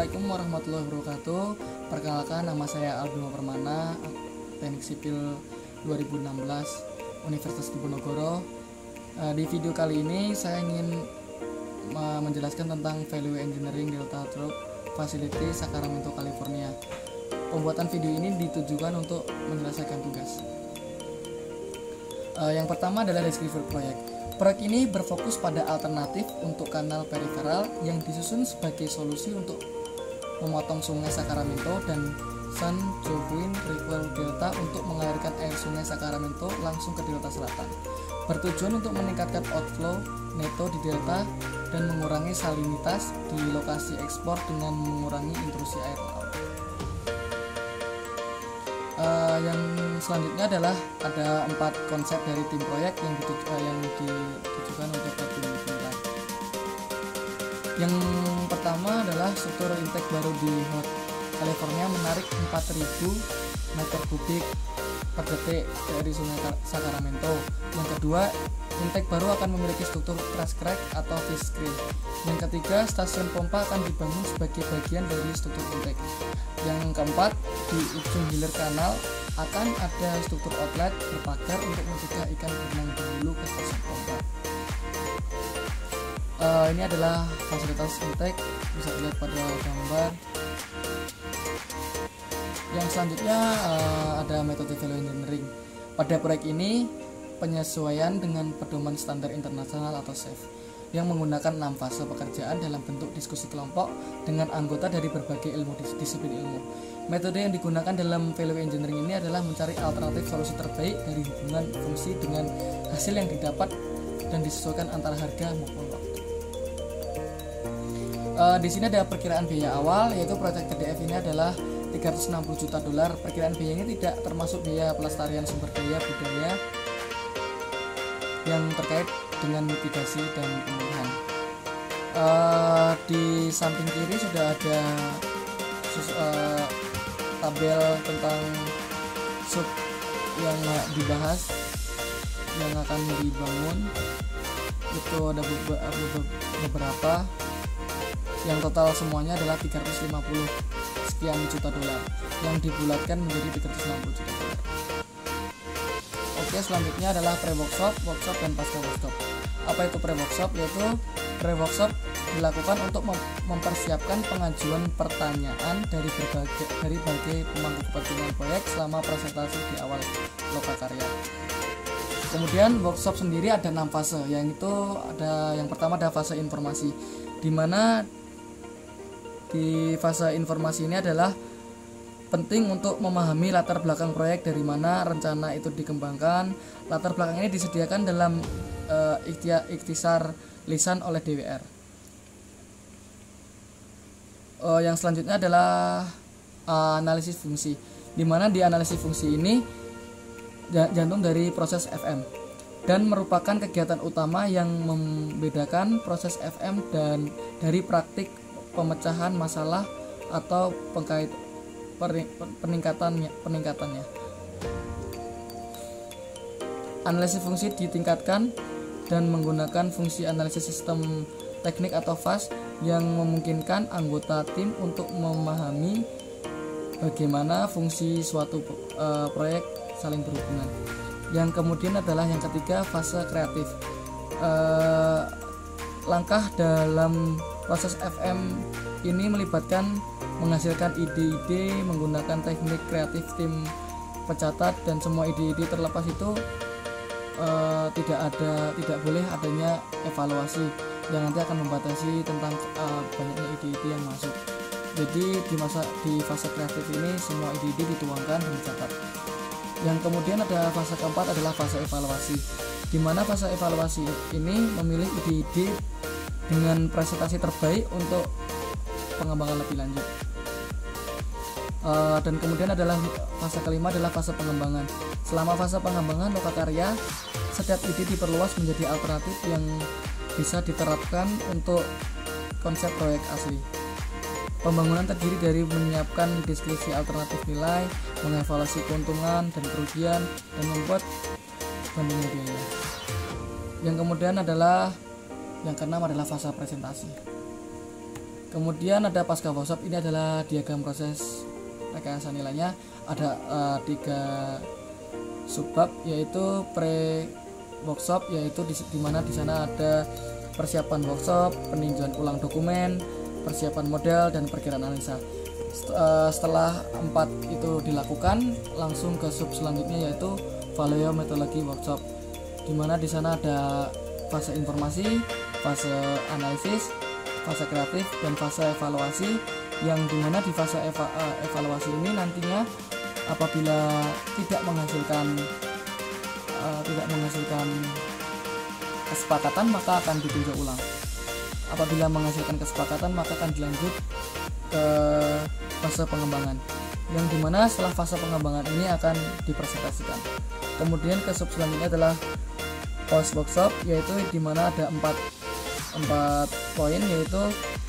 Assalamualaikum warahmatullahi wabarakatuh. Perkenalkan, nama saya Albima Permana, Teknik Sipil 2016 Universitas Diponegoro. Di video kali ini saya ingin menjelaskan tentang Value Engineering Delta Drop Facility Sacramento, California. Pembuatan video ini ditujukan untuk menyelesaikan tugas. Yang pertama adalah deskripsi proyek. Proyek ini berfokus pada alternatif untuk kanal periferal yang disusun sebagai solusi untuk memotong sungai Sacramento dan San Joaquin River Delta untuk mengalirkan air sungai Sacramento langsung ke delta selatan. Bertujuan untuk meningkatkan outflow neto di delta dan mengurangi salinitas di lokasi ekspor dengan mengurangi intrusi air laut. Yang selanjutnya adalah ada 4 konsep dari tim proyek yang ditujukan untuk tim penilai. Yang pertama adalah struktur intake baru di Hot California menarik 4.000 meter kubik per detik dari sungai Sacramento. Yang kedua, intake baru akan memiliki struktur crash crack atau fish screen. Yang ketiga, stasiun pompa akan dibangun sebagai bagian dari struktur intake. Yang keempat, di ujung hilir kanal akan ada struktur outlet berpagar untuk mencegah ikan berenang di hulu ke stasiun pompa. Ini adalah fasilitas intake, bisa dilihat pada gambar. Yang selanjutnya ada metode value engineering. Pada proyek ini penyesuaian dengan pedoman standar internasional atau SAFe yang menggunakan 6 fase pekerjaan dalam bentuk diskusi kelompok dengan anggota dari berbagai disiplin ilmu. Metode yang digunakan dalam value engineering ini adalah mencari alternatif solusi terbaik dari hubungan fungsi dengan hasil yang didapat dan disesuaikan antara harga maupun waktu. Di sini ada perkiraan biaya awal, yaitu proyek TDF ini adalah $360 juta. Perkiraan biaya ini tidak termasuk biaya pelestarian sumber daya budaya yang terkait dengan mitigasi dan pemulihan. Di samping kiri sudah ada tabel tentang sub yang dibahas yang akan dibangun. Itu ada beberapa, yang total semuanya adalah 350 sekian juta dolar yang dibulatkan menjadi 360 juta dolar. Oke, selanjutnya adalah pre-workshop, workshop, dan pasca workshop. Apa itu pre-workshop? Yaitu pre-workshop dilakukan untuk mempersiapkan pengajuan pertanyaan dari berbagai pemangku kepentingan proyek selama presentasi di awal lokakarya. Kemudian workshop sendiri ada 6 fase, yaitu yang pertama ada fase informasi, di mana di fase informasi ini adalah penting untuk memahami latar belakang proyek, dari mana rencana itu dikembangkan. Latar belakang ini disediakan dalam ikhtisar lisan oleh DWR. Yang selanjutnya adalah analisis fungsi, di mana di analisis fungsi ini jantung dari proses FM dan merupakan kegiatan utama yang membedakan proses FM dan dari praktik pemecahan masalah atau peningkatannya. Analisis fungsi ditingkatkan dan menggunakan fungsi analisis sistem teknik atau FAS yang memungkinkan anggota tim untuk memahami bagaimana fungsi suatu proyek saling berhubungan. Yang kemudian adalah yang ketiga, fase kreatif. Langkah dalam proses FM ini melibatkan menghasilkan ide-ide menggunakan teknik kreatif tim pencatat, dan semua ide-ide terlepas itu tidak boleh adanya evaluasi yang nanti akan membatasi tentang banyaknya ide-ide yang masuk. Jadi di fase kreatif ini semua ide-ide dituangkan dan dicatat. Yang kemudian ada fase keempat adalah fase evaluasi, di mana fase evaluasi ini memilih ide-ide dengan presentasi terbaik untuk pengembangan lebih lanjut. Dan kemudian adalah fase kelima adalah fase pengembangan. Selama fase pengembangan lokakarya, setiap ide diperluas menjadi alternatif yang bisa diterapkan untuk konsep proyek asli. Pembangunan terdiri dari menyiapkan deskripsi alternatif nilai, mengevaluasi keuntungan dan kerugian, dan membuat bandingan biaya. Yang kemudian adalah yang keenam adalah fase presentasi. Kemudian ada pasca workshop, ini adalah diagram proses rekayasa nilainya. Ada 3 subbab, yaitu pre workshop, yaitu di mana di sana ada persiapan workshop, peninjauan ulang dokumen, persiapan model, dan perkiraan analisa. Setelah 4 itu dilakukan, langsung ke sub selanjutnya, yaitu value metodologi workshop, di mana di sana ada fase informasi, fase analisis, fase kreatif, dan fase evaluasi, yang dimana di fase evaluasi ini nantinya apabila tidak menghasilkan kesepakatan maka akan ditinjau ulang. Apabila menghasilkan kesepakatan maka akan dilanjut ke fase pengembangan, yang dimana setelah fase pengembangan ini akan dipresentasikan. Kemudian ke sub selanjutnya adalah post workshop, yaitu dimana ada 4 poin, yaitu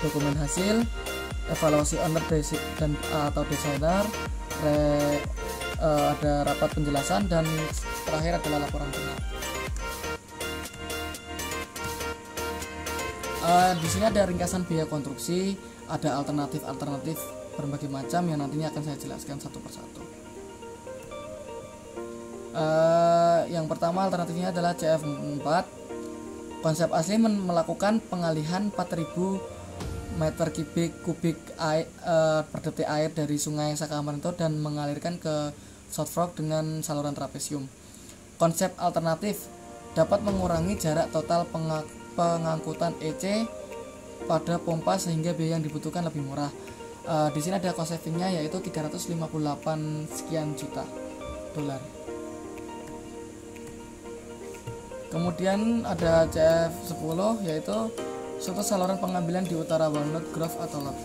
dokumen hasil, evaluasi owner dan atau desainer, ada rapat penjelasan, dan terakhir adalah laporan final. Di sini ada ringkasan biaya konstruksi, ada alternatif berbagai macam yang nantinya akan saya jelaskan satu persatu. Yang pertama alternatifnya adalah CF4. Konsep asli melakukan pengalihan 4000 meter kubik air, per detik air dari sungai Sakamarento dan mengalirkan ke South Fork dengan saluran trapesium. Konsep alternatif dapat mengurangi jarak total pengangkutan EC pada pompa sehingga biaya yang dibutuhkan lebih murah. Di sini ada cost savingnya, yaitu 358 sekian juta dolar. Kemudian ada CF10, yaitu struktur saluran pengambilan di utara Walnut Grove atau Lot.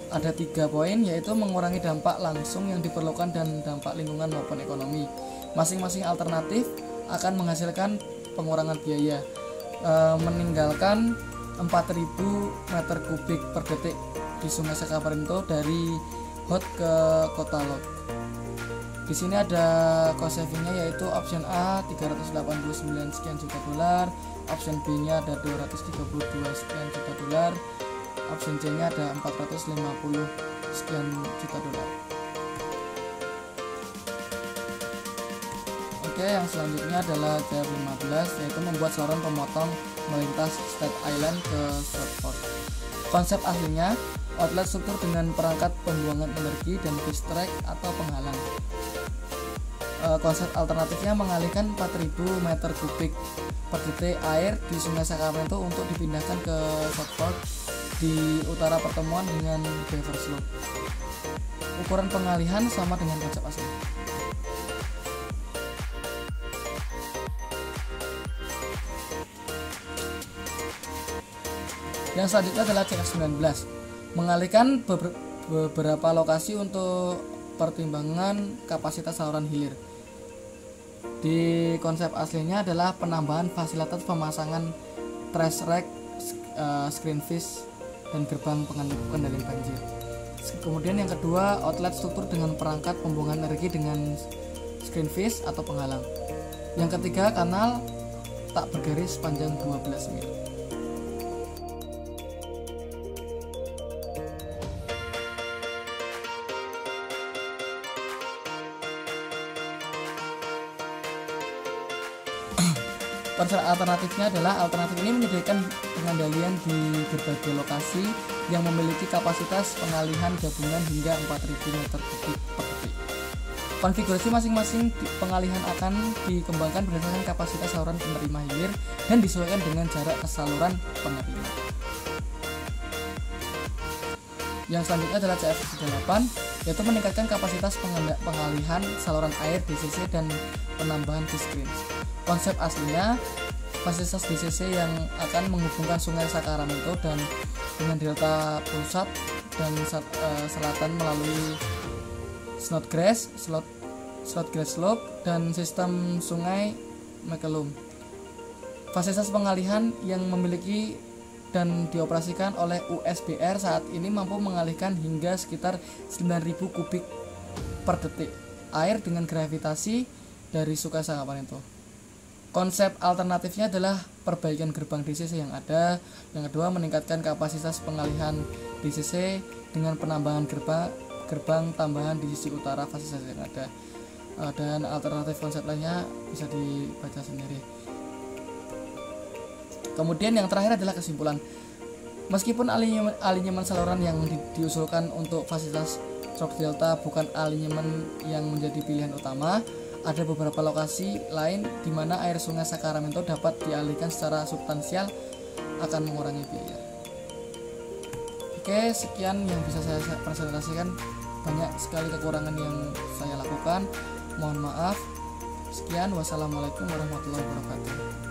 Ada 3 poin, yaitu mengurangi dampak langsung yang diperlukan dan dampak lingkungan maupun ekonomi. Masing-masing alternatif akan menghasilkan pengurangan biaya, meninggalkan 4000 meter kubik per detik di Sungai Sakamarento dari Hot ke kota Lot. Di sini ada cost savingnya, yaitu option A 389 sekian juta dolar, option B nya ada 232 sekian juta dolar, option C nya ada 450 sekian juta dolar. Oke, yang selanjutnya adalah CF15, yaitu membuat saluran pemotong melintas State Island ke South Fork. Konsep aslinya outlet struktur dengan perangkat pembuangan energi dan fish track atau penghalang. Konsep alternatifnya mengalihkan 4000 meter kubik per detik air di Sungai Sakamarento untuk dipindahkan ke South Fork di utara pertemuan dengan Beaver Slope. Ukuran pengalihan sama dengan konsep asli. Yang selanjutnya adalah CF19, mengalihkan beberapa lokasi untuk pertimbangan kapasitas saluran hilir. Di konsep aslinya adalah penambahan fasilitas pemasangan trash rack, screen fish, dan gerbang pengendali banjir. Kemudian yang kedua, outlet struktur dengan perangkat pembuangan energi dengan screen fish atau penghalang. Yang ketiga, kanal tak bergaris panjang 12 mil. Konsep alternatifnya adalah alternatif ini menyediakan pengendalian di berbagai lokasi yang memiliki kapasitas pengalihan gabungan hingga 4000 meter kubik per detik. Konfigurasi masing-masing pengalihan akan dikembangkan berdasarkan kapasitas saluran penerima hilir dan disesuaikan dengan jarak ke saluran penerima. Yang selanjutnya adalah CF38, yaitu meningkatkan kapasitas pengalihan saluran air DCC dan penambahan fish screens. Konsep aslinya fasilitas DCC yang akan menghubungkan Sungai Sakaramento dan dengan delta pusat dan selatan melalui Snodgrass Slope dan sistem Sungai Macellum. Fasilitas pengalihan yang memiliki dan dioperasikan oleh USBR saat ini mampu mengalihkan hingga sekitar 9000 kubik per detik air dengan gravitasi dari Sungai Sakamarento. Konsep alternatifnya adalah perbaikan gerbang DCC yang ada. Yang kedua, meningkatkan kapasitas pengalihan DCC dengan penambahan gerbang tambahan di sisi utara fasilitas yang ada. Dan alternatif konsep lainnya bisa dibaca sendiri. Kemudian yang terakhir adalah kesimpulan. Meskipun alinyemen saluran yang diusulkan untuk fasilitas truk delta bukan alinyemen yang menjadi pilihan utama, ada beberapa lokasi lain di mana air sungai Sacramento dapat dialihkan secara substansial akan mengurangi biaya. Oke, sekian yang bisa saya presentasikan. Banyak sekali kekurangan yang saya lakukan. Mohon maaf. Sekian, wassalamualaikum warahmatullahi wabarakatuh.